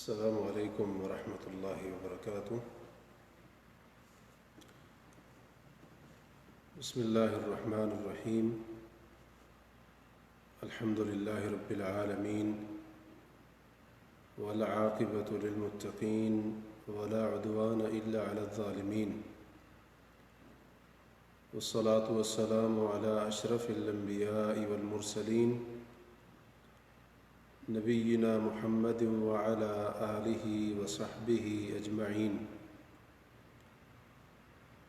السلام علیکم ورحمۃ اللہ وبرکاتہ۔ بسم اللہ الرحمن الرحیم۔ الحمد للہ رب العالمین والعاقبۃ للمتقین ولا عدوان الا علی الظالمین، والصلاة والسلام علی اشرف الانبیاء والمرسلین نبینا محمد وعلی آلہ وصحبہ اجمعین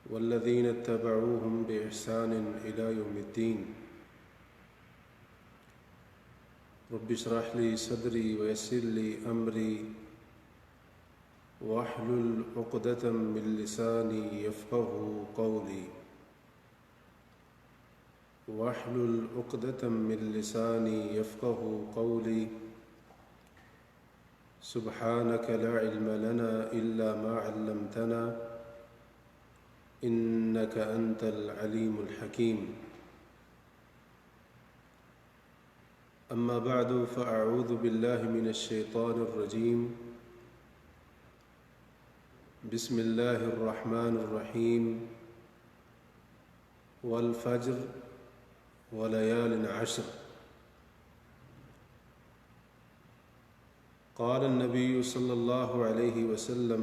والذین اتبعوہم بإحسان الی یوم الدین۔ رب اشرح لی صدری ویسر لی امری واحلل عقدۃ من لسانی یفقہوا قولی واحلل عقدۃ من لسانی یفقہوا قولی۔ سبحانک لا علم لنا الا ما علمتنا انک انت العلیم الحکیم۔ اما بعد فاعوذ باللہ من الشیطان الرجیم۔ بسم اللہ الرحمن الرحیم۔ والفجر وليال عشر۔ قال النبي صلى الله عليه وسلم: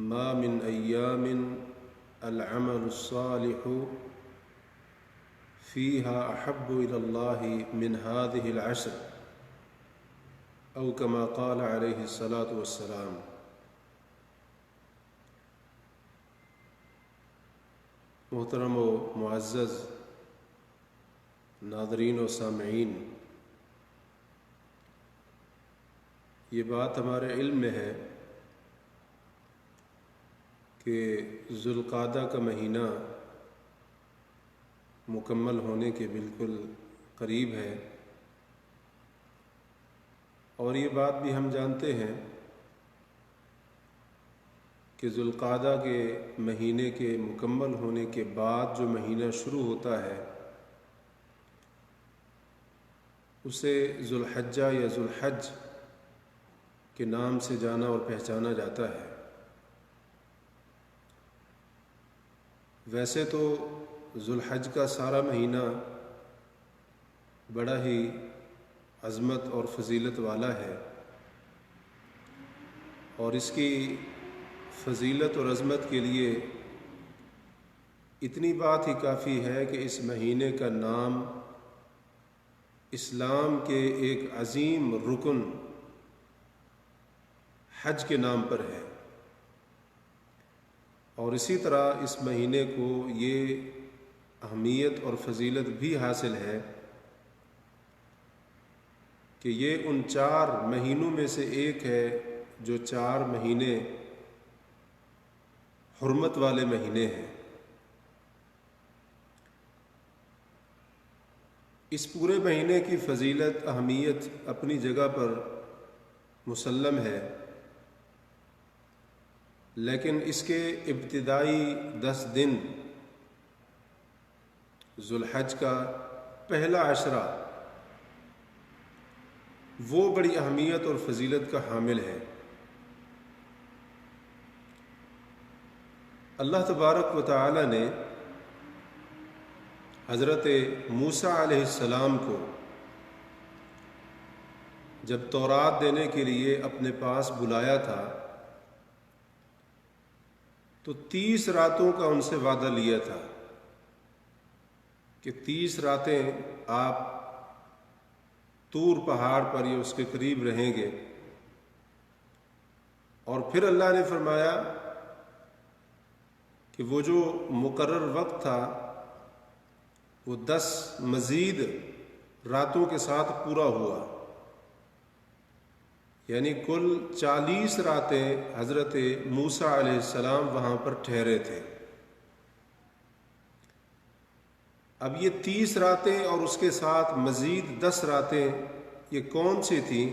ما من أيام العمل الصالح فيها أحب إلى الله من هذه العشر، أو كما قال عليه الصلاة والسلام۔ محترم و معزز ناظرین و سامعین، یہ بات ہمارے علم میں ہے کہ ذوالقعدہ کا مہینہ مکمل ہونے کے بالکل قریب ہے، اور یہ بات بھی ہم جانتے ہیں کہ ذوالقعدہ کے مہینے کے مکمل ہونے کے بعد جو مہینہ شروع ہوتا ہے اسے ذوالحجہ یا ذوالحج کے نام سے جانا اور پہچانا جاتا ہے۔ ویسے تو ذوالحج کا سارا مہینہ بڑا ہی عظمت اور فضیلت والا ہے، اور اس کی فضیلت اور عظمت کے لیے اتنی بات ہی کافی ہے کہ اس مہینے کا نام اسلام کے ایک عظیم رکن حج کے نام پر ہے، اور اسی طرح اس مہینے کو یہ اہمیت اور فضیلت بھی حاصل ہے کہ یہ ان 4 مہینوں میں سے ایک ہے جو 4 مہینے حرمت والے مہینے ہیں۔ اس پورے مہینے کی فضیلت اہمیت اپنی جگہ پر مسلم ہے، لیکن اس کے ابتدائی 10 دن ذوالحج کا پہلا عشرہ وہ بڑی اہمیت اور فضیلت کا حامل ہے۔ اللہ تبارک و تعالی نے حضرت موسیٰ علیہ السلام کو جب تورات دینے کے لیے اپنے پاس بلایا تھا تو 30 راتوں کا ان سے وعدہ لیا تھا کہ 30 راتیں آپ طور پہاڑ پر یا اس کے قریب رہیں گے، اور پھر اللہ نے فرمایا کہ وہ جو مقرر وقت تھا وہ 10 مزید راتوں کے ساتھ پورا ہوا، یعنی کل 40 راتیں حضرت موسیٰ علیہ السلام وہاں پر ٹھہرے تھے۔ اب یہ 30 راتیں اور اس کے ساتھ مزید 10 راتیں یہ کون سی تھیں؟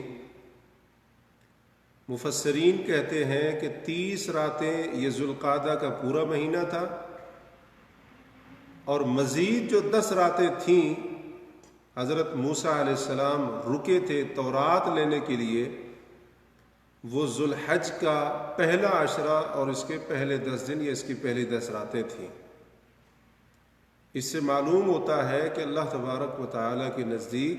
مفسرین کہتے ہیں کہ 30 راتیں یہ ذوالقعدہ کا پورا مہینہ تھا، اور مزید جو 10 راتیں تھیں حضرت موسیٰ علیہ السلام رکے تھے تورات لینے کے لیے، وہ ذو الحج کا پہلا عشرہ اور اس کے پہلے 10 دن یا اس کی پہلی 10 راتیں تھیں۔ اس سے معلوم ہوتا ہے کہ اللہ تبارک و تعالیٰ کے نزدیک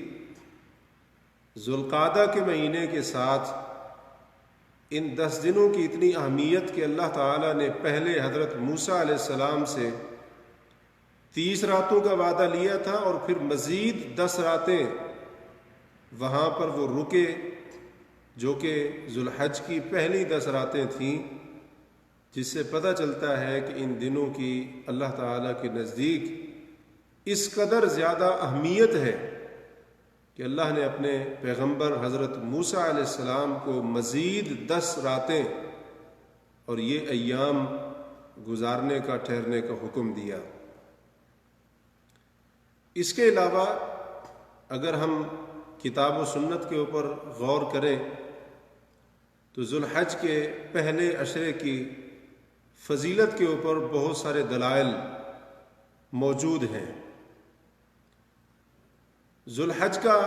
ذوالقعدہ کے مہینے کے ساتھ ان 10 دنوں کی اتنی اہمیت کہ اللہ تعالیٰ نے پہلے حضرت موسیٰ علیہ السلام سے 30 راتوں کا وعدہ لیا تھا، اور پھر مزید 10 راتیں وہاں پر وہ رکے، جو کہ ذوالحج کی پہلی 10 راتیں تھیں، جس سے پتہ چلتا ہے کہ ان دنوں کی اللہ تعالیٰ کے نزدیک اس قدر زیادہ اہمیت ہے کہ اللہ نے اپنے پیغمبر حضرت موسیٰ علیہ السلام کو مزید 10 راتیں اور یہ ایام گزارنے کا، ٹھہرنے کا حکم دیا۔ اس کے علاوہ اگر ہم کتاب و سنت کے اوپر غور کریں تو ذوالحج کے پہلے عشرے کی فضیلت کے اوپر بہت سارے دلائل موجود ہیں۔ ذوالحج کا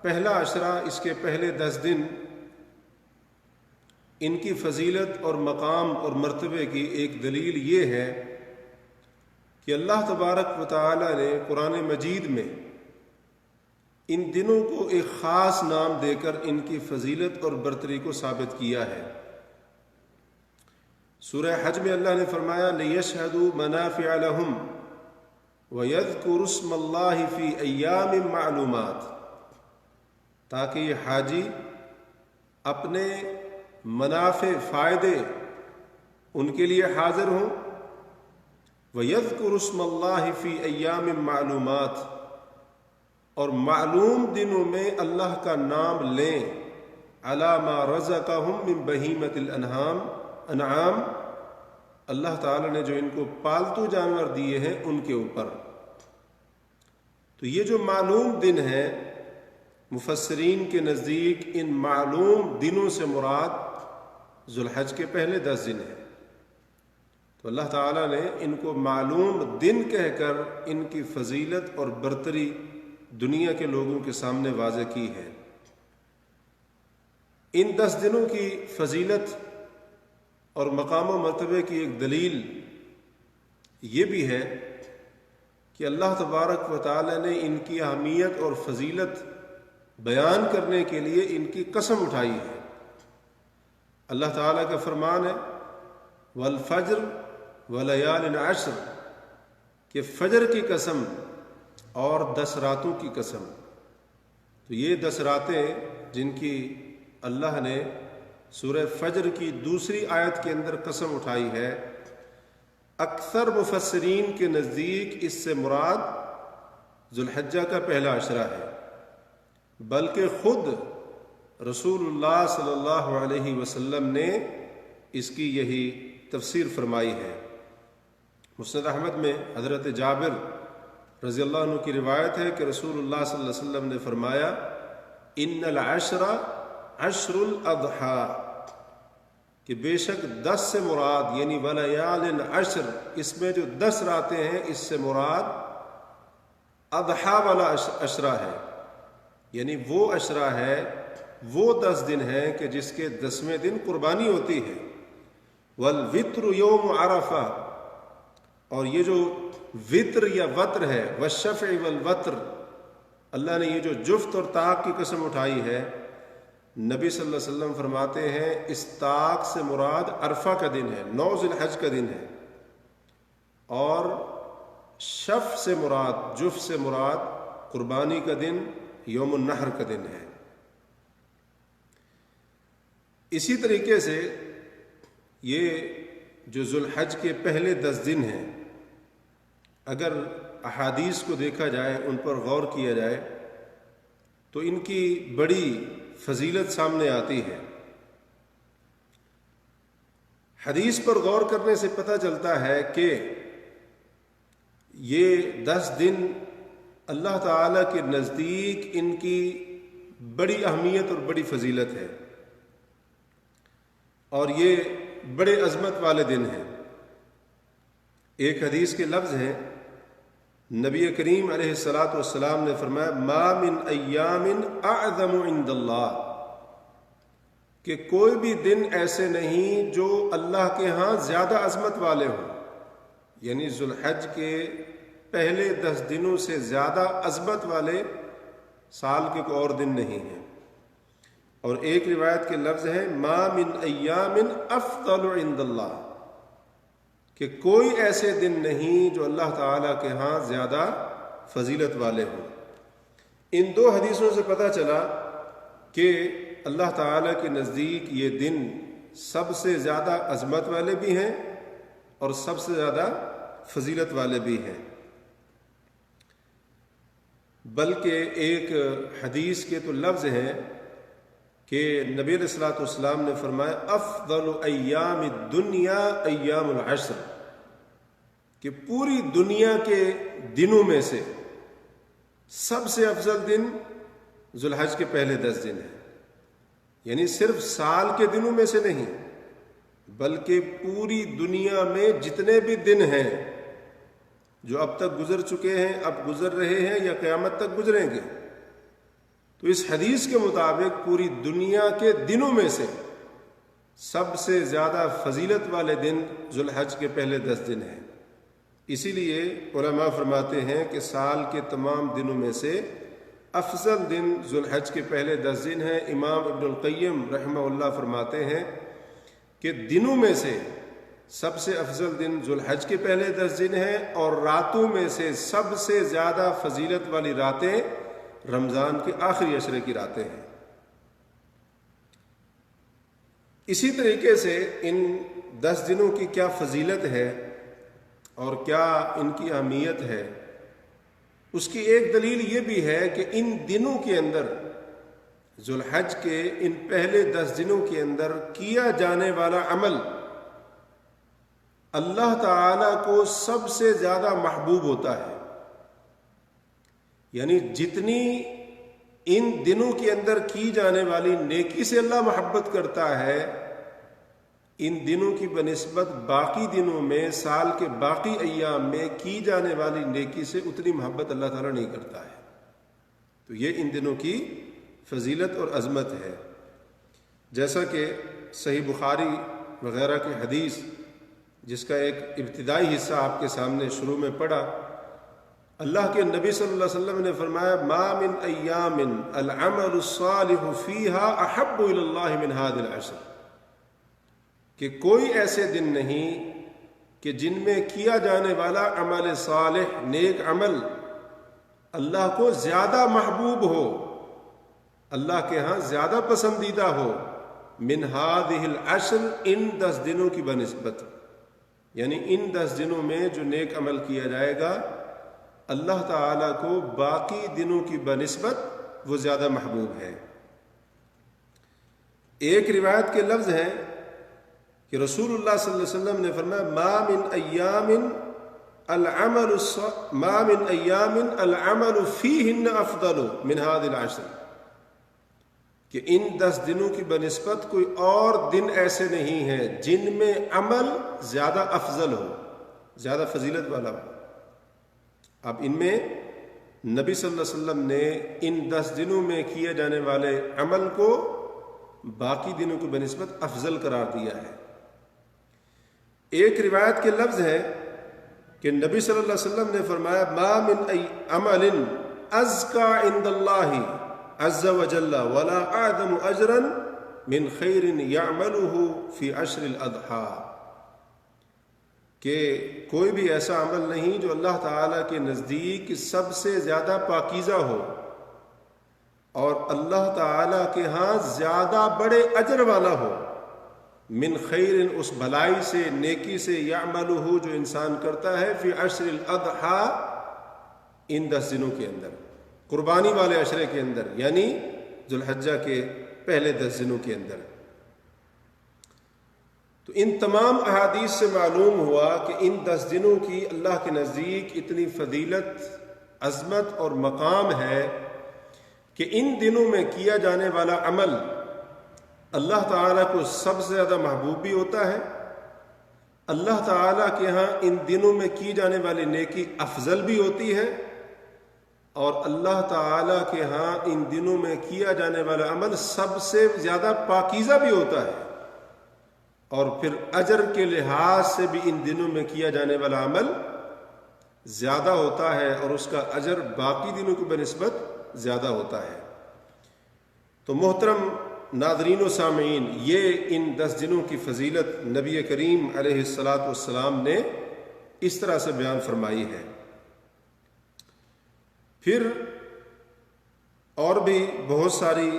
پہلا عشرہ، اس کے پہلے 10 دن، ان کی فضیلت اور مقام اور مرتبے کی ایک دلیل یہ ہے کہ اللہ تبارک و تعالی نے قرآن مجید میں ان دنوں کو ایک خاص نام دے کر ان کی فضیلت اور برتری کو ثابت کیا ہے۔ سورہ حج میں اللہ نے فرمایا لِيَشْهَدُوا مَنَافِعَ لَهُمْ وَيَذْكُرُوا اسْمَ اللَّهِ فِي أَيَّامٍ مَّعْلُومَاتٍ، تاکہ یہ حاجی اپنے منافع، فائدے ان کے لیے حاضر ہوں۔ وَيَذْكُرُوا اسْمَ اللَّهِ فِي أَيَّامٍ مَّعْلُومَاتٍ، اور معلوم دنوں میں اللہ کا نام لیں، عَلَى مَا رَزَقَهُم مِّن بَهِيمَةِ الْأَنْعَامِ، اللہ تعالی نے جو ان کو پالتو جانور دیے ہیں ان کے اوپر۔ تو یہ جو معلوم دن ہے، مفسرین کے نزدیک ان معلوم دنوں سے مراد ذوالحج کے پہلے 10 دن ہیں۔ تو اللہ تعالیٰ نے ان کو معلوم دن کہہ کر ان کی فضیلت اور برتری دنیا کے لوگوں کے سامنے واضح کی ہے۔ ان 10 دنوں کی فضیلت اور مقام و مرتبے کی ایک دلیل یہ بھی ہے کہ اللہ تبارک و تعالی نے ان کی اہمیت اور فضیلت بیان کرنے کے لیے ان کی قسم اٹھائی ہے۔ اللہ تعالیٰ کا فرمان ہے والفجر ولیال عشر، کہ فجر کی قسم اور 10 راتوں کی قسم۔ تو یہ 10 راتیں جن کی اللہ نے سورہ فجر کی دوسری آیت کے اندر قسم اٹھائی ہے، اکثر مفسرین کے نزدیک اس سے مراد ذوالحجہ کا پہلا عشرہ ہے، بلکہ خود رسول اللہ صلی اللہ علیہ وسلم نے اس کی یہی تفسیر فرمائی ہے۔ مسند احمد میں حضرت جابر رضی اللہ عنہ کی روایت ہے کہ رسول اللہ صلی اللہ علیہ وسلم نے فرمایا ان العشر عشر الاضحیٰ، کہ بے شک 10 سے مراد یعنی ولیال عشر، اس میں جو 10 راتیں ہیں اس سے مراد اضحیٰ والا عشرہ ہے، یعنی وہ عشرہ ہے، وہ 10 دن ہیں کہ جس کے 10ویں دن قربانی ہوتی ہے۔ والوتر یوم عرفہ، اور یہ جو وطر یا وطر ہے، والشفع والوتر، اللہ نے یہ جو جفت اور طاق کی قسم اٹھائی ہے، نبی صلی اللہ علیہ وسلم فرماتے ہیں اس طاق سے مراد عرفہ کا دن ہے، 9 ذی الحج کا دن ہے، اور شف سے مراد، جف سے مراد قربانی کا دن، یوم النحر کا دن ہے۔ اسی طریقے سے یہ جو ذوالحج کے پہلے 10 دن ہیں، اگر احادیث کو دیکھا جائے، ان پر غور کیا جائے، تو ان کی بڑی فضیلت سامنے آتی ہے۔ حدیث پر غور کرنے سے پتہ چلتا ہے کہ یہ 10 دن اللہ تعالیٰ کے نزدیک ان کی بڑی اہمیت اور بڑی فضیلت ہے، اور یہ بڑے عظمت والے دن ہیں۔ ایک حدیث کے لفظ ہیں نبی کریم علیہ الصلاۃ والسلام نے فرمایا ما من ایام اعظم عند اللہ، کہ کوئی بھی دن ایسے نہیں جو اللہ کے ہاں زیادہ عظمت والے ہوں، یعنی ذو الحج کے پہلے 10 دنوں سے زیادہ عظمت والے سال کے کوئی اور دن نہیں ہیں۔ اور ایک روایت کے لفظ ہیں ما من ایام افضل عند اللہ، کہ کوئی ایسے دن نہیں جو اللہ تعالیٰ کے ہاں زیادہ فضیلت والے ہوں۔ ان 2 حدیثوں سے پتہ چلا کہ اللہ تعالیٰ کے نزدیک یہ دن سب سے زیادہ عظمت والے بھی ہیں اور سب سے زیادہ فضیلت والے بھی ہیں۔ بلکہ ایک حدیث کے تو لفظ ہیں کہ نبی علیہ الصلوۃ والسلام نے فرمایا افضل ایام الدنیا ایام العشر، کہ پوری دنیا کے دنوں میں سے سب سے افضل دن ذو الحج کے پہلے 10 دن ہیں، یعنی صرف سال کے دنوں میں سے نہیں بلکہ پوری دنیا میں جتنے بھی دن ہیں جو اب تک گزر چکے ہیں، اب گزر رہے ہیں یا قیامت تک گزریں گے، تو اس حدیث کے مطابق پوری دنیا کے دنوں میں سے سب سے زیادہ فضیلت والے دن ذو الحج کے پہلے 10 دن ہیں۔ اسی لیے علماء فرماتے ہیں کہ سال کے تمام دنوں میں سے افضل دن ذو الحج کے پہلے 10 دن ہیں۔ امام ابن القیم رحمہ اللہ فرماتے ہیں کہ دنوں میں سے سب سے افضل دن ذو الحج کے پہلے 10 دن ہیں، اور راتوں میں سے سب سے زیادہ فضیلت والی راتیں رمضان کے آخری عشرے کی راتیں ہیں۔ اسی طریقے سے ان 10 دنوں کی کیا فضیلت ہے اور کیا ان کی اہمیت ہے، اس کی ایک دلیل یہ بھی ہے کہ ان دنوں کے اندر، ذو الحج کے ان پہلے 10 دنوں کے اندر کیا جانے والا عمل اللہ تعالیٰ کو سب سے زیادہ محبوب ہوتا ہے۔ یعنی جتنی ان دنوں کے اندر کی جانے والی نیکی سے اللہ محبت کرتا ہے، ان دنوں کی بنسبت باقی دنوں میں، سال کے باقی ایام میں کی جانے والی نیکی سے اتنی محبت اللہ تعالیٰ نہیں کرتا ہے۔ تو یہ ان دنوں کی فضیلت اور عظمت ہے۔ جیسا کہ صحیح بخاری وغیرہ کی حدیث، جس کا ایک ابتدائی حصہ آپ کے سامنے شروع میں پڑھا، اللہ کے نبی صلی اللہ علیہ وسلم نے فرمایا ما من ایام العمل الصالح فیہا احب الی اللہ من ھذہ العشر، کہ کوئی ایسے دن نہیں کہ جن میں کیا جانے والا عمل صالح، نیک عمل اللہ کو زیادہ محبوب ہو، اللہ کے ہاں زیادہ پسندیدہ ہو، من ھذہ العشر، ان 10 دنوں کی بنسبت، یعنی ان 10 دنوں میں جو نیک عمل کیا جائے گا اللہ تعالیٰ کو باقی دنوں کی بنسبت وہ زیادہ محبوب ہے۔ ایک روایت کے لفظ ہیں کہ رسول اللہ صلی اللہ علیہ وسلم نے فرمایا ما من ایام العمل فیہن افضل من ھذہ العشر، کہ ان 10 دنوں کی بنسبت کوئی اور دن ایسے نہیں ہیں جن میں عمل زیادہ افضل ہو، زیادہ فضیلت والا ہو۔ اب ان میں نبی صلی اللہ علیہ وسلم نے ان 10 دنوں میں کیے جانے والے عمل کو باقی دنوں کی بنسبت افضل قرار دیا ہے۔ ایک روایت کے لفظ ہے کہ نبی صلی اللہ علیہ وسلم نے فرمایا ما من عمل ازکا عند اللہ عز وجل ولا اعظم اجرا من خیر یعملہ فی عشر الاضحیٰ، کہ کوئی بھی ایسا عمل نہیں جو اللہ تعالیٰ کے نزدیک سب سے زیادہ پاکیزہ ہو اور اللہ تعالیٰ کے ہاں زیادہ بڑے اجر والا ہو، من خیر، اس بھلائی سے، نیکی سے، یعملہ، جو انسان کرتا ہے، فی عشر الاضحیٰ، ان 10 دنوں کے اندر، قربانی والے عشرے کے اندر، یعنی ذو الحجہ کے پہلے 10 دنوں کے اندر۔ تو ان تمام احادیث سے معلوم ہوا کہ ان 10 دنوں کی اللہ کے نزدیک اتنی فضیلت، عظمت اور مقام ہے کہ ان دنوں میں کیا جانے والا عمل اللہ تعالیٰ کو سب سے زیادہ محبوب بھی ہوتا ہے، اللہ تعالیٰ کے ہاں ان دنوں میں کی جانے والی نیکی افضل بھی ہوتی ہے، اور اللہ تعالیٰ کے ہاں ان دنوں میں کیا جانے والا عمل سب سے زیادہ پاکیزہ بھی ہوتا ہے، اور پھر اجر کے لحاظ سے بھی ان دنوں میں کیا جانے والا عمل زیادہ ہوتا ہے، اور اس کا اجر باقی دنوں کی بنسبت زیادہ ہوتا ہے۔ تو محترم ناظرین و سامعین، یہ ان 10 دنوں کی فضیلت نبی کریم علیہ السلام نے اس طرح سے بیان فرمائی ہے۔ پھر اور بھی بہت ساری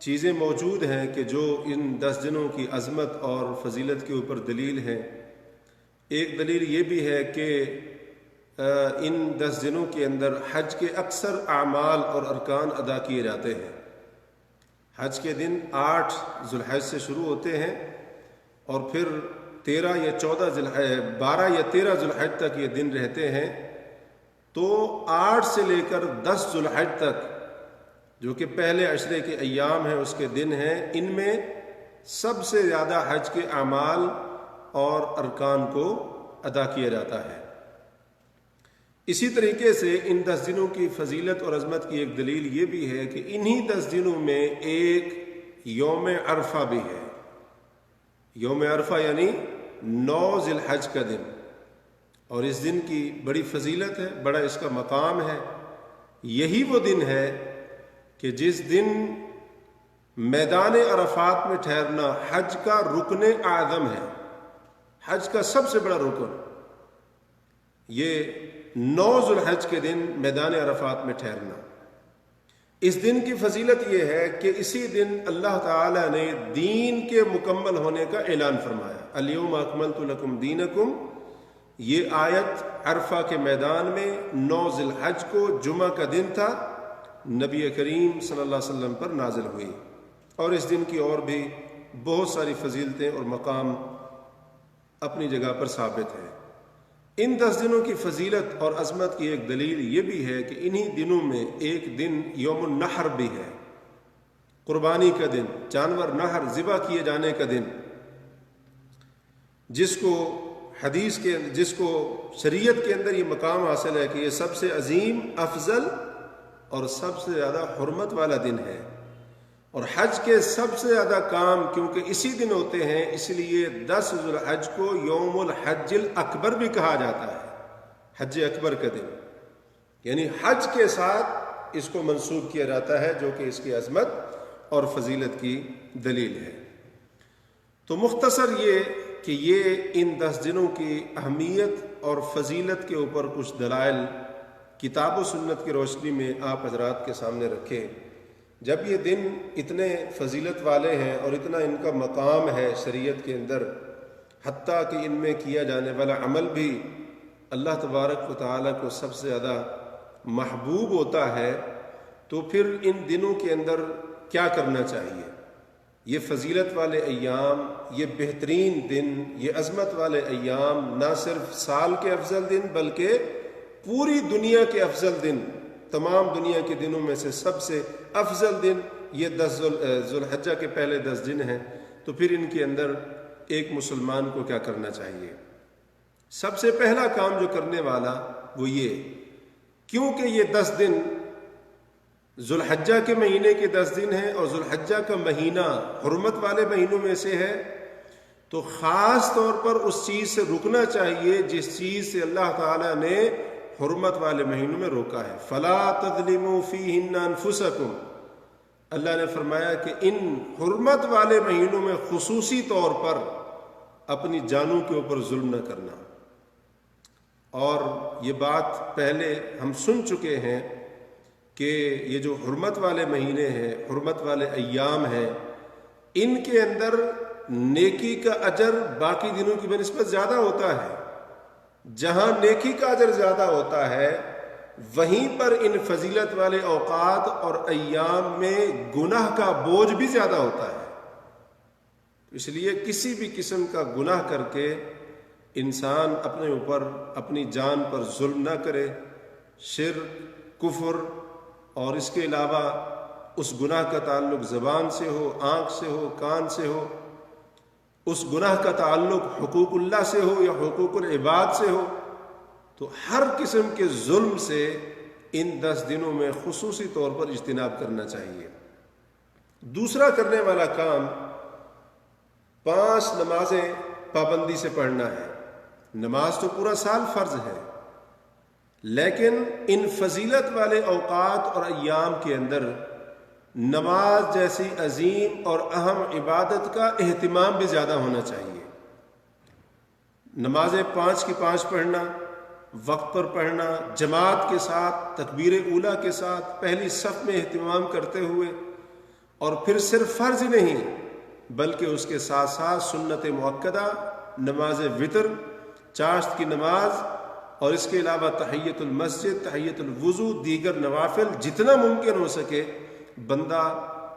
چیزیں موجود ہیں کہ جو ان 10 دنوں کی عظمت اور فضیلت کے اوپر دلیل ہیں۔ ایک دلیل یہ بھی ہے کہ ان 10 دنوں کے اندر حج کے اکثر اعمال اور ارکان ادا کیے جاتے ہیں۔ حج کے دن 8 ذوالحج سے شروع ہوتے ہیں، اور پھر 12 یا 13 ذوالحج تک یہ دن رہتے ہیں۔ تو 8 سے لے کر 10 ذوالحج تک، جو کہ پہلے عشرے کے ایام ہیں، اس کے دن ہیں، ان میں سب سے زیادہ حج کے اعمال اور ارکان کو ادا کیا جاتا ہے۔ اسی طریقے سے ان 10 دنوں کی فضیلت اور عظمت کی ایک دلیل یہ بھی ہے کہ انہی 10 دنوں میں ایک یوم عرفہ بھی ہے۔ یوم عرفہ یعنی 9 ذی الحج کا دن، اور اس دن کی بڑی فضیلت ہے، بڑا اس کا مقام ہے۔ یہی وہ دن ہے کہ جس دن میدان عرفات میں ٹھہرنا حج کا رکن اعظم ہے، حج کا سب سے بڑا رکن۔ یہ 9 ذوالحج کے دن میدان عرفات میں ٹھہرنا، اس دن کی فضیلت یہ ہے کہ اسی دن اللہ تعالیٰ نے دین کے مکمل ہونے کا اعلان فرمایا۔ الیوم اکملت لکم دینکم، یہ آیت عرفہ کے میدان میں 9 ذی الحج کو جمعہ کا دن تھا، نبی کریم صلی اللہ علیہ وسلم پر نازل ہوئی، اور اس دن کی اور بھی بہت ساری فضیلتیں اور مقام اپنی جگہ پر ثابت ہیں۔ ان 10 دنوں کی فضیلت اور عظمت کی ایک دلیل یہ بھی ہے کہ انہی دنوں میں ایک دن یوم النحر بھی ہے، قربانی کا دن، جانور نحر ذبح کیے جانے کا دن، جس کو شریعت کے اندر یہ مقام حاصل ہے کہ یہ سب سے عظیم، افضل اور سب سے زیادہ حرمت والا دن ہے۔ اور حج کے سب سے زیادہ کام کیونکہ اسی دن ہوتے ہیں، اس لیے 10 ذوالحج کو یوم الحج الاکبر بھی کہا جاتا ہے، حج اکبر کا دن، یعنی حج کے ساتھ اس کو منسوب کیا جاتا ہے، جو کہ اس کی عظمت اور فضیلت کی دلیل ہے۔ تو مختصر یہ کہ یہ ان 10 دنوں کی اہمیت اور فضیلت کے اوپر کچھ دلائل کتاب و سنت کی روشنی میں آپ حضرات کے سامنے رکھے۔ جب یہ دن اتنے فضیلت والے ہیں اور اتنا ان کا مقام ہے شریعت کے اندر، حتیٰ کہ ان میں کیا جانے والا عمل بھی اللہ تبارک و تعالیٰ کو سب سے زیادہ محبوب ہوتا ہے، تو پھر ان دنوں کے اندر کیا کرنا چاہیے؟ یہ فضیلت والے ایام، یہ بہترین دن، یہ عظمت والے ایام نہ صرف سال کے افضل دن بلکہ پوری دنیا کے افضل دن، تمام دنیا کے دنوں میں سے سب سے افضل دن یہ 10 ذوالحجہ کے پہلے 10 دن ہیں۔ تو پھر ان کے اندر ایک مسلمان کو کیا کرنا چاہیے؟ سب سے پہلا کام جو کرنے والا وہ یہ، کیونکہ یہ 10 دن ذوالحجہ کے مہینے کے 10 دن ہیں اور ذوالحجہ کا مہینہ حرمت والے مہینوں میں سے ہے، تو خاص طور پر اس چیز سے رکنا چاہیے جس چیز سے اللہ تعالیٰ نے حرمت والے مہینوں میں روکا ہے۔ فَلَا تَظْلِمُوا فِيهِنَّ أَنفُسَكُمْ، اللہ نے فرمایا کہ ان حرمت والے مہینوں میں خصوصی طور پر اپنی جانوں کے اوپر ظلم نہ کرنا۔ اور یہ بات پہلے ہم سن چکے ہیں کہ یہ جو حرمت والے مہینے ہیں، حرمت والے ایام ہیں، ان کے اندر نیکی کا اجر باقی دنوں کی بنسبت زیادہ ہوتا ہے۔ جہاں نیکی کا اجر زیادہ ہوتا ہے، وہیں پر ان فضیلت والے اوقات اور ایام میں گناہ کا بوجھ بھی زیادہ ہوتا ہے۔ اس لیے کسی بھی قسم کا گناہ کر کے انسان اپنے اوپر، اپنی جان پر ظلم نہ کرے۔ شرک، کفر اور اس کے علاوہ اس گناہ کا تعلق زبان سے ہو، آنکھ سے ہو، کان سے ہو، اس گناہ کا تعلق حقوق اللہ سے ہو یا حقوق العباد سے ہو، تو ہر قسم کے ظلم سے ان 10 دنوں میں خصوصی طور پر اجتناب کرنا چاہیے۔ دوسرا کرنے والا کام 5 نمازیں پابندی سے پڑھنا ہے۔ نماز تو پورا سال فرض ہے، لیکن ان فضیلت والے اوقات اور ایام کے اندر نماز جیسی عظیم اور اہم عبادت کا اہتمام بھی زیادہ ہونا چاہیے۔ نمازیں 5 کی 5 پڑھنا، وقت پر پڑھنا، جماعت کے ساتھ، تکبیر اولیٰ کے ساتھ، پہلی صف میں اہتمام کرتے ہوئے، اور پھر صرف فرض ہی نہیں بلکہ اس کے ساتھ ساتھ سنت مؤکدہ، نماز وتر، چاشت کی نماز، اور اس کے علاوہ تحیت المسجد، تحیت الوضو، دیگر نوافل، جتنا ممکن ہو سکے بندہ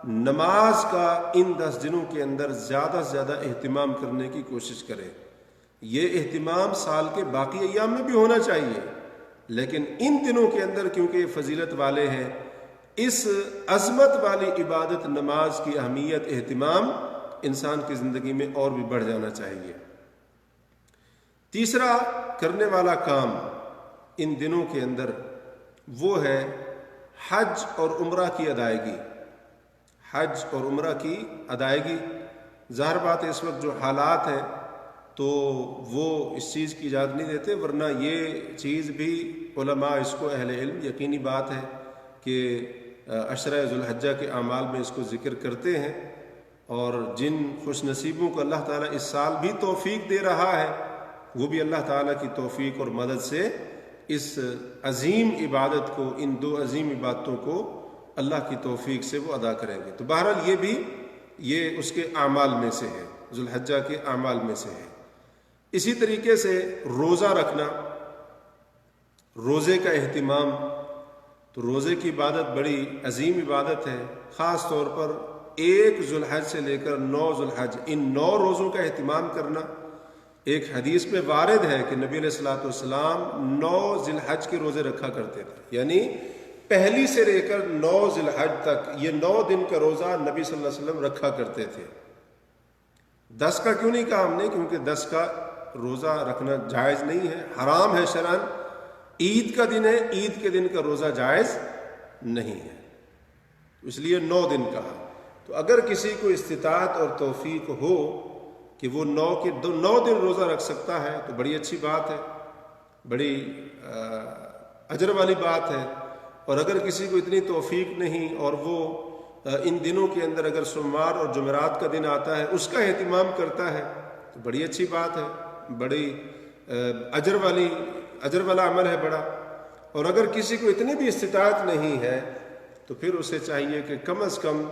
نماز کا ان 10 دنوں کے اندر زیادہ سے زیادہ اہتمام کرنے کی کوشش کرے۔ یہ اہتمام سال کے باقی ایام میں بھی ہونا چاہیے، لیکن ان دنوں کے اندر کیونکہ یہ فضیلت والے ہیں، اس عظمت والی عبادت نماز کی اہمیت، اہتمام انسان کی زندگی میں اور بھی بڑھ جانا چاہیے۔ تیسرا کرنے والا کام ان دنوں کے اندر وہ ہے حج اور عمرہ کی ادائیگی۔ حج اور عمرہ کی ادائیگی، ظاہر بات ہے اس وقت جو حالات ہیں تو وہ اس چیز کی اجازت نہیں دیتے، ورنہ یہ چیز بھی علماء اس کو اہل علم یقینی بات ہے کہ عشرہ ذو الحجہ کے اعمال میں اس کو ذکر کرتے ہیں، اور جن خوش نصیبوں کو اللہ تعالیٰ اس سال بھی توفیق دے رہا ہے وہ بھی اللہ تعالیٰ کی توفیق اور مدد سے اس عظیم عبادت کو، ان 2 عظیم عبادتوں کو اللہ کی توفیق سے وہ ادا کریں گے۔ تو بہرحال یہ بھی یہ اس کے اعمال میں سے ہے، ذو الحجہ کے اعمال میں سے ہے۔ اسی طریقے سے روزہ رکھنا، روزے کا اہتمام، تو روزے کی عبادت بڑی عظیم عبادت ہے، خاص طور پر 1 ذو الحج سے لے کر 9 ذو الحج، ان 9 روزوں کا اہتمام کرنا۔ ایک حدیث میں وارد ہے کہ نبی علیہ الصلوۃ والسلام 9 ذی الحج کے روزے رکھا کرتے تھے، یعنی پہلی سے لے کر 9 ذی الحج تک یہ 9 دن کا روزہ نبی صلی اللہ علیہ وسلم رکھا کرتے تھے۔ 10 کا کیوں نہیں کہا ہم نے؟ کیونکہ 10 کا روزہ رکھنا جائز نہیں ہے، حرام ہے شرعاً۔ عید کا دن ہے، عید کے دن کا روزہ جائز نہیں ہے، اس لیے 9 دن کہا۔ تو اگر کسی کو استطاعت اور توفیق ہو کہ وہ 9 دن روزہ رکھ سکتا ہے تو بڑی اچھی بات ہے، بڑی اجر والی بات ہے۔ اور اگر کسی کو اتنی توفیق نہیں اور وہ ان دنوں کے اندر اگر سوموار اور جمعرات کا دن آتا ہے اس کا اہتمام کرتا ہے تو بڑی اچھی بات ہے، بڑی اجر والا عمل ہے بڑا۔ اور اگر کسی کو اتنی بھی استطاعت نہیں ہے تو پھر اسے چاہیے کہ کم از کم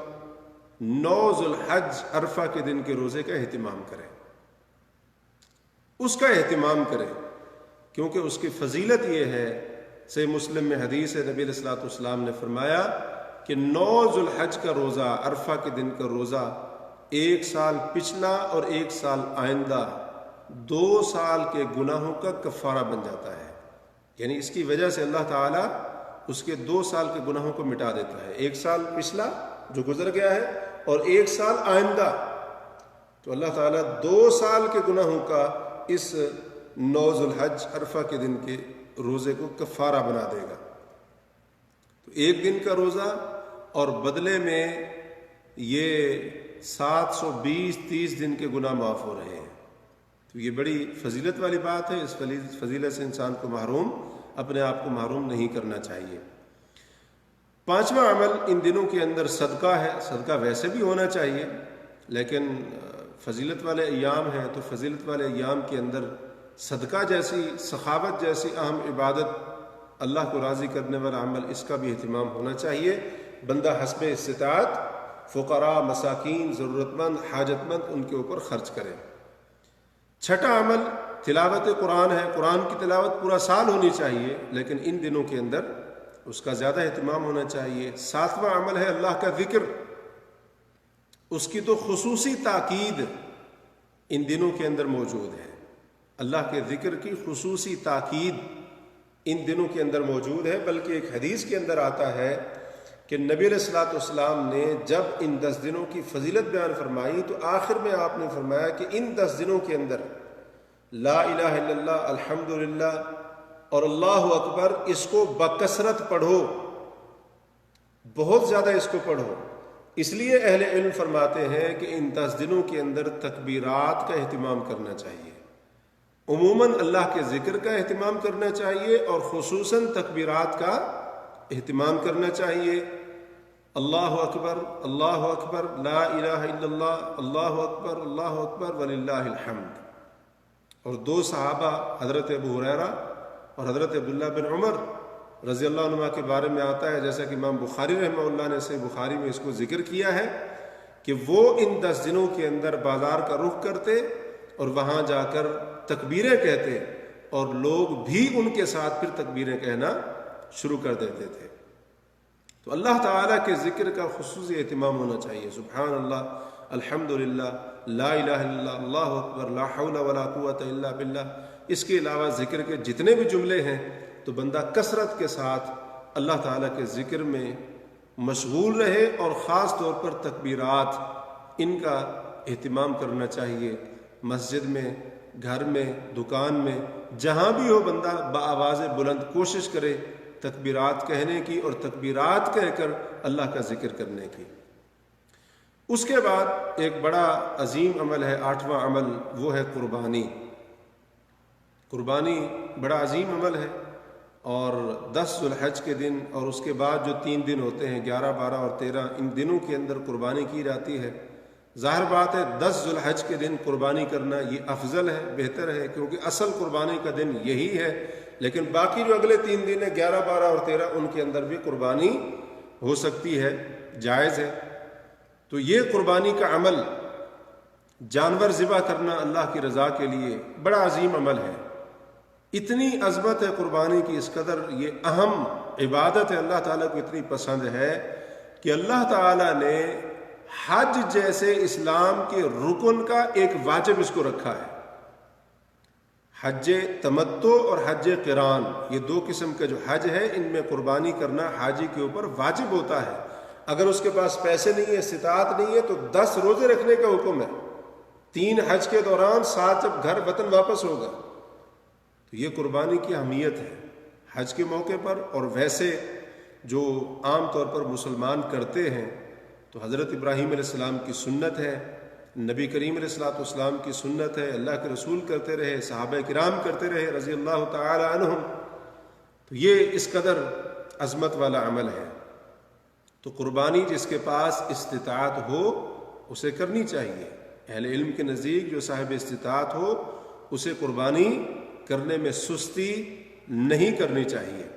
9 ذو الحج عرفہ کے دن کے روزے کا اہتمام کرے، اس کا اہتمام کرے، کیونکہ اس کی فضیلت یہ ہے، صحیح مسلم میں حدیث ہے، نبی علیہ الصلوۃ والسلام نے فرمایا کہ 9 ذو الحج کا روزہ، عرفہ کے دن کا روزہ 1 سال پچھلا اور 1 سال آئندہ 2 سال کے گناہوں کا کفارہ بن جاتا ہے۔ یعنی اس کی وجہ سے اللہ تعالیٰ اس کے 2 سال کے گناہوں کو مٹا دیتا ہے، 1 سال پچھلا جو گزر گیا ہے اور 1 سال آئندہ، تو اللہ تعالیٰ 2 سال کے گناہوں کا اس 9 ذو الحج عرفہ کے دن کے روزے کو کفارہ بنا دے گا۔ تو 1 دن کا روزہ اور بدلے میں یہ 720-30 دن کے گناہ معاف ہو رہے ہیں، تو یہ بڑی فضیلت والی بات ہے۔ اس فضیلت سے انسان کو اپنے آپ کو محروم نہیں کرنا چاہیے۔ 5واں عمل ان دنوں کے اندر صدقہ ہے۔ صدقہ ویسے بھی ہونا چاہیے، لیکن فضیلت والے ایام ہیں تو فضیلت والے ایام کے اندر صدقہ جیسی، سخاوت جیسی اہم عبادت، اللہ کو راضی کرنے والا عمل، اس کا بھی اہتمام ہونا چاہیے۔ بندہ حسب استطاعت فقراء، مساکین، ضرورت مند، حاجت مند، ان کے اوپر خرچ کرے۔ 6واں عمل تلاوت قرآن ہے۔ قرآن کی تلاوت پورا سال ہونی چاہیے، لیکن ان دنوں کے اندر اس کا زیادہ اہتمام ہونا چاہیے۔ 7واں عمل ہے اللہ کا ذکر، اس کی تو خصوصی تاکید ان دنوں کے اندر موجود ہے۔ اللہ کے ذکر کی خصوصی تاکید ان دنوں کے اندر موجود ہے، بلکہ ایک حدیث کے اندر آتا ہے کہ کہ نبی علیہ الصلوۃ والسلام نے جب ان 10 دنوں کی فضیلت بیان فرمائی تو آخر میں آپ نے فرمایا کہ ان 10 دنوں کے اندر لا الہ الا اللہ، الحمدللہ اور اللہ اکبر اس کو بکثرت پڑھو، بہت زیادہ اس کو پڑھو۔ اس لیے اہل علم فرماتے ہیں کہ ان 10 دنوں کے اندر تکبیرات کا اہتمام کرنا چاہیے، عموماً اللہ کے ذکر کا اہتمام کرنا چاہیے اور خصوصاً تکبیرات کا اہتمام کرنا چاہیے۔ اللہ اکبر، اللہ اکبر، لا الہ الا اللہ، اللہ اکبر وللہ الحمد۔ اور 2 صحابہ حضرت ابو ہریرہ اور حضرت عبداللہ بن عمر رضی اللہ عنہ کے بارے میں آتا ہے، جیسا کہ امام بخاری رحمہ اللہ نے صحیح بخاری میں اس کو ذکر کیا ہے کہ وہ ان 10 دنوں کے اندر بازار کا رخ کرتے اور وہاں جا کر تکبیریں کہتے اور لوگ بھی ان کے ساتھ پھر تکبیریں کہنا شروع کر دیتے تھے۔ تو اللہ تعالیٰ کے ذکر کا خصوصی اہتمام ہونا چاہیے، سبحان اللہ، الحمدللہ، لا الہ الا اللہ، اللہ اکبر، لا حول ولا قوت الا باللہ۔ اس کے علاوہ ذکر کے جتنے بھی جملے ہیں تو بندہ کثرت کے ساتھ اللہ تعالیٰ کے ذکر میں مشغول رہے اور خاص طور پر تکبیرات ان کا اہتمام کرنا چاہیے۔ مسجد میں، گھر میں، دکان میں، جہاں بھی ہو بندہ بآواز بلند کوشش کرے تکبیرات کہنے کی اور تکبیرات کہہ کر اللہ کا ذکر کرنے کی۔ اس کے بعد ایک بڑا عظیم عمل ہے، 8واں عمل، وہ ہے قربانی۔ قربانی بڑا عظیم عمل ہے اور 10 ذو الحج کے دن اور اس کے بعد جو 3 دن ہوتے ہیں 11، 12 اور 13، ان دنوں کے اندر قربانی کی جاتی ہے۔ ظاہر بات ہے 10 ذو الحج کے دن قربانی کرنا یہ افضل ہے، بہتر ہے، کیونکہ اصل قربانی کا دن یہی ہے، لیکن باقی جو اگلے 3 دن ہیں 11، 12 اور 13، ان کے اندر بھی قربانی ہو سکتی ہے، جائز ہے۔ تو یہ قربانی کا عمل، جانور ذبح کرنا اللہ کی رضا کے لیے بڑا عظیم عمل ہے۔ اتنی عظمت ہے قربانی کی، اس قدر یہ اہم عبادت ہے، اللہ تعالیٰ کو اتنی پسند ہے کہ اللہ تعالیٰ نے حج جیسے اسلام کے رکن کا ایک واجب اس کو رکھا ہے۔ حج تمتع اور حج قران، یہ 2 قسم کا جو حج ہے، ان میں قربانی کرنا حاجی کے اوپر واجب ہوتا ہے۔ اگر اس کے پاس پیسے نہیں ہے، استطاعت نہیں ہے، تو 10 روزے رکھنے کا حکم ہے 3 حج کے دوران، 7 جب گھر وطن واپس ہوگا۔ تو یہ قربانی کی اہمیت ہے حج کے موقع پر۔ اور ویسے جو عام طور پر مسلمان کرتے ہیں تو حضرت ابراہیم علیہ السلام کی سنت ہے، نبی کریم علیہ الصلوۃ والسلام کی سنت ہے، اللہ کے رسول کرتے رہے، صحابہ کرام کرتے رہے رضی اللہ تعالی عنہم۔ تو یہ اس قدر عظمت والا عمل ہے۔ تو قربانی جس کے پاس استطاعت ہو اسے کرنی چاہیے۔ اہل علم کے نزدیک جو صاحب استطاعت ہو اسے قربانی کرنے میں سستی نہیں کرنی چاہیے۔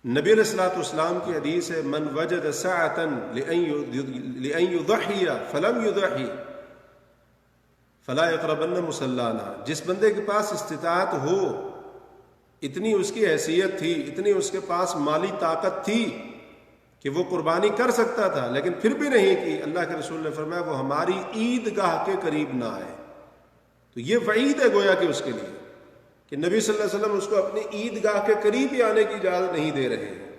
نبی علیہ الصلوۃ والسلام کی حدیث ہے، من وجد سعۃ لأن یضحی فلم یضحی فلا یقربن مصلانا۔ جس بندے کے پاس استطاعت ہو، اتنی اس کی حیثیت تھی، اتنی اس کے پاس مالی طاقت تھی کہ وہ قربانی کر سکتا تھا لیکن پھر بھی نہیں کی، اللہ کے رسول نے فرمایا وہ ہماری عیدگاہ کے قریب نہ آئے۔ تو یہ وعید ہے گویا کہ اس کے لیے کہ نبی صلی اللہ علیہ وسلم اس کو اپنی عیدگاہ کے قریب ہی آنے کی اجازت نہیں دے رہے ہیں۔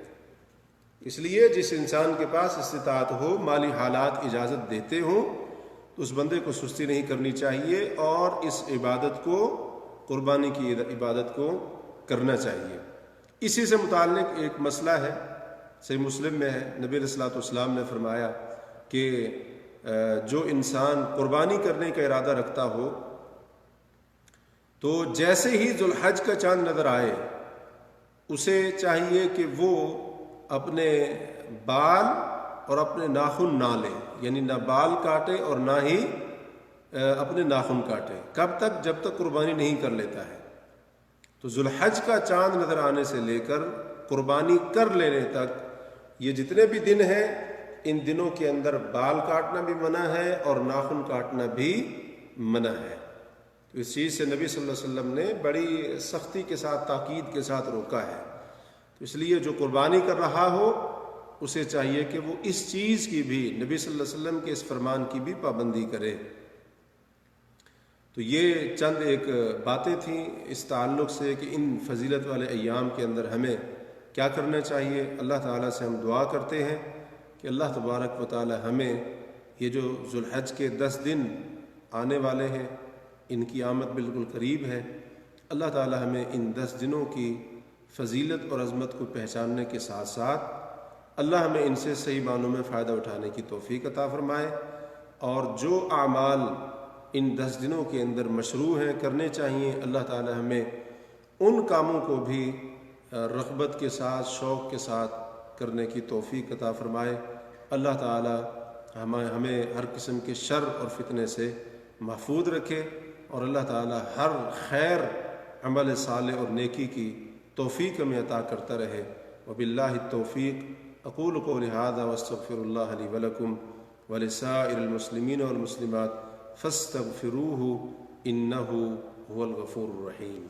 اس لیے جس انسان کے پاس استطاعت ہو، مالی حالات اجازت دیتے ہوں، تو اس بندے کو سستی نہیں کرنی چاہیے اور اس عبادت کو، قربانی کی عبادت کو کرنا چاہیے۔ اسی سے متعلق ایک مسئلہ ہے، صحیح مسلم میں ہے، نبی علیہ الصلوۃ والسلام نے فرمایا کہ جو انسان قربانی کرنے کا ارادہ رکھتا ہو تو جیسے ہی ذو الحج کا چاند نظر آئے اسے چاہیے کہ وہ اپنے بال اور اپنے ناخن نہ لے، یعنی نہ بال کاٹے اور نہ ہی اپنے ناخن کاٹے۔ کب تک؟ جب تک قربانی نہیں کر لیتا ہے۔ تو ذو الحج کا چاند نظر آنے سے لے کر قربانی کر لینے تک یہ جتنے بھی دن ہیں، ان دنوں کے اندر بال کاٹنا بھی منع ہے اور ناخن کاٹنا بھی منع ہے۔ تو اس چیز سے نبی صلی اللہ علیہ وسلم نے بڑی سختی کے ساتھ، تاکید کے ساتھ روکا ہے۔ تو اس لیے جو قربانی کر رہا ہو اسے چاہیے کہ وہ اس چیز کی بھی، نبی صلی اللہ علیہ وسلم کے اس فرمان کی بھی پابندی کرے۔ تو یہ چند ایک باتیں تھیں اس تعلق سے کہ ان فضیلت والے ایام کے اندر ہمیں کیا کرنا چاہیے۔ اللہ تعالیٰ سے ہم دعا کرتے ہیں کہ اللہ تبارک و تعالی ہمیں یہ جو ذوالحج کے 10 دن آنے والے ہیں، ان کی آمد بالکل قریب ہے، اللہ تعالی ہمیں ان 10 دنوں کی فضیلت اور عظمت کو پہچاننے کے ساتھ ساتھ اللہ ہمیں ان سے صحیح معنوں میں فائدہ اٹھانے کی توفیق عطا فرمائے، اور جو اعمال ان 10 دنوں کے اندر مشروع ہیں، کرنے چاہیے، اللہ تعالی ہمیں ان کاموں کو بھی رغبت کے ساتھ، شوق کے ساتھ کرنے کی توفیق عطا فرمائے۔ اللہ تعالی ہمیں ہر قسم کے شر اور فتنے سے محفوظ رکھے، اور اللہ تعالی ہر خیر، عمل صالح اور نیکی کی توفیق ہمیں عطا کرتا رہے۔ وباللہ التوفیق، اقول قولی ھذا واستغفر اللہ لی ولکم ولسائر المسلمین والمسلمات فاستغفروہ انہ هو الغفور الرحیم۔